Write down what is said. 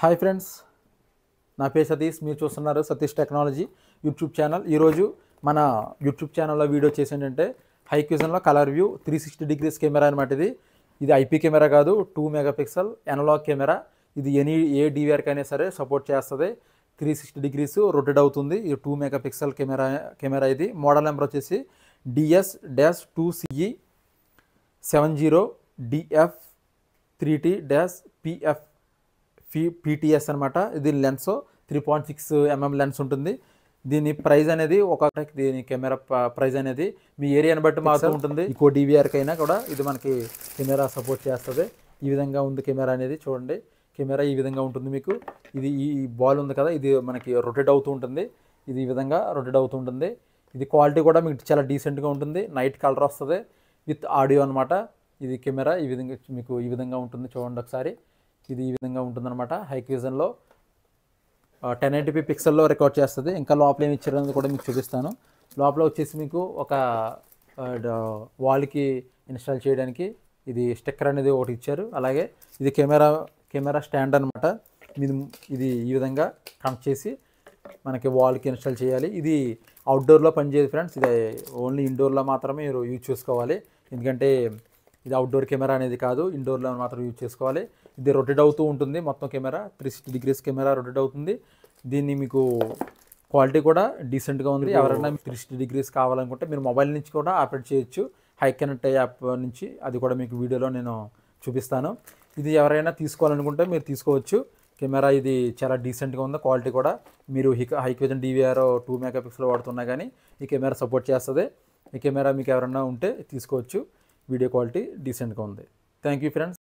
Hi friends, నా పేరు సతీష్. మీరు చూస్తున్నారు సతీష్ టెక్నాలజీ యూట్యూబ్ ఛానల్. ఈరోజు మన యూట్యూబ్ ఛానల్లో వీడియో చేసి ఏంటంటే హైక్విజన్లో కలర్ వ్యూ 360 డిగ్రీస్ కెమెరా అనమాట. ఇది ఐపీ కెమెరా కాదు, 2 మెగాపిక్సెల్ అనలాగ్ కెమెరా. ఇది ఏ డివిఆర్కి అయినా సరే సపోర్ట్ చేస్తుంది. 360 డిగ్రీస్ రొటేట్ అవుతుంది. ఇది 2 మెగాపిక్సెల్ కెమెరా. ఇది మోడల్ నెంబర్ వచ్చేసి DS-2CE 70DF3T-PTS అనమాట. ఇది లెన్స్ 3.6 mm లెన్స్ ఉంటుంది. దీని ప్రైస్ అనేది దీని కెమెరా ప్రైస్ అనేది మీ ఏరియాని బట్టి మారుతూ ఉంటుంది. ఇంకో డివిఆర్కి అయినా కూడా ఇది మనకి కెమెరా సపోర్ట్ చేస్తుంది. ఈ విధంగా ఉంది కెమెరా అనేది. చూడండి, కెమెరా ఈ విధంగా ఉంటుంది. మీకు ఇది ఈ బాల్ ఉంది కదా, ఇది మనకి రొటేట్ అవుతూ ఉంటుంది. ఇది ఈ విధంగా రొటేట్ అవుతూ ఉంటుంది. ఇది క్వాలిటీ కూడా మీకు చాలా డీసెంట్గా ఉంటుంది. నైట్ కలర్ వస్తుంది విత్ ఆడియో అనమాట. ఇది కెమెరా ఈ విధంగా మీకు ఈ విధంగా ఉంటుంది. చూడండి ఒకసారి, ఇది ఈ విధంగా ఉంటుందన్నమాట. హైక్విజన్లో 1080p పిక్సెల్లో రికార్డ్ చేస్తుంది. ఇంకా లోపల ఏమి ఇచ్చారనేది కూడా మీకు చూపిస్తాను. లోపల వచ్చేసి మీకు ఒక వాల్కి ఇన్స్టాల్ చేయడానికి ఇది స్టిక్కర్ అనేది ఒకటి ఇచ్చారు. అలాగే ఇది కెమెరా స్టాండ్ అనమాట. ఇది ఈ విధంగా కనెక్ట్ చేసి మనకి వాల్కి ఇన్స్టాల్ చేయాలి. ఇది అవుట్డోర్లో పనిచేయదు ఫ్రెండ్స్. ఇది ఓన్లీ ఇండోర్లో మాత్రమే మీరు యూజ్ చేసుకోవాలి. ఎందుకంటే ఇది అవుట్డోర్ కెమెరా అనేది కాదు, ఇండోర్లో మాత్రం యూజ్ చేసుకోవాలి. ఇది రొటేట్ అవుతూ ఉంటుంది. మొత్తం కెమెరా 360 డిగ్రీస్ కెమెరా రొటేట్ అవుతుంది. దీన్ని మీకు క్వాలిటీ కూడా డీసెంట్గా ఉంది. ఎవరైనా 360 డిగ్రీస్ కావాలనుకుంటే మీరు మొబైల్ నుంచి కూడా ఆపరేట్ చేయొచ్చు. హైకనెక్ట్ యాప్ నుంచి. అది కూడా మీకు వీడియోలో నేను చూపిస్తాను. ఇది ఎవరైనా తీసుకోవాలనుకుంటే మీరు తీసుకోవచ్చు. కెమెరా ఇది చాలా డీసెంట్గా ఉంది. క్వాలిటీ కూడా మీరు హైక్విజన్ DVR 2 మెగాపిక్సెల్ వాడుతున్నా కానీ ఈ కెమెరా సపోర్ట్ చేస్తుంది. ఈ కెమెరా మీకు ఎవరైనా ఉంటే తీసుకోవచ్చు. వీడియో క్వాలిటీ డీసెంట్గా ఉంది. Thank you friends.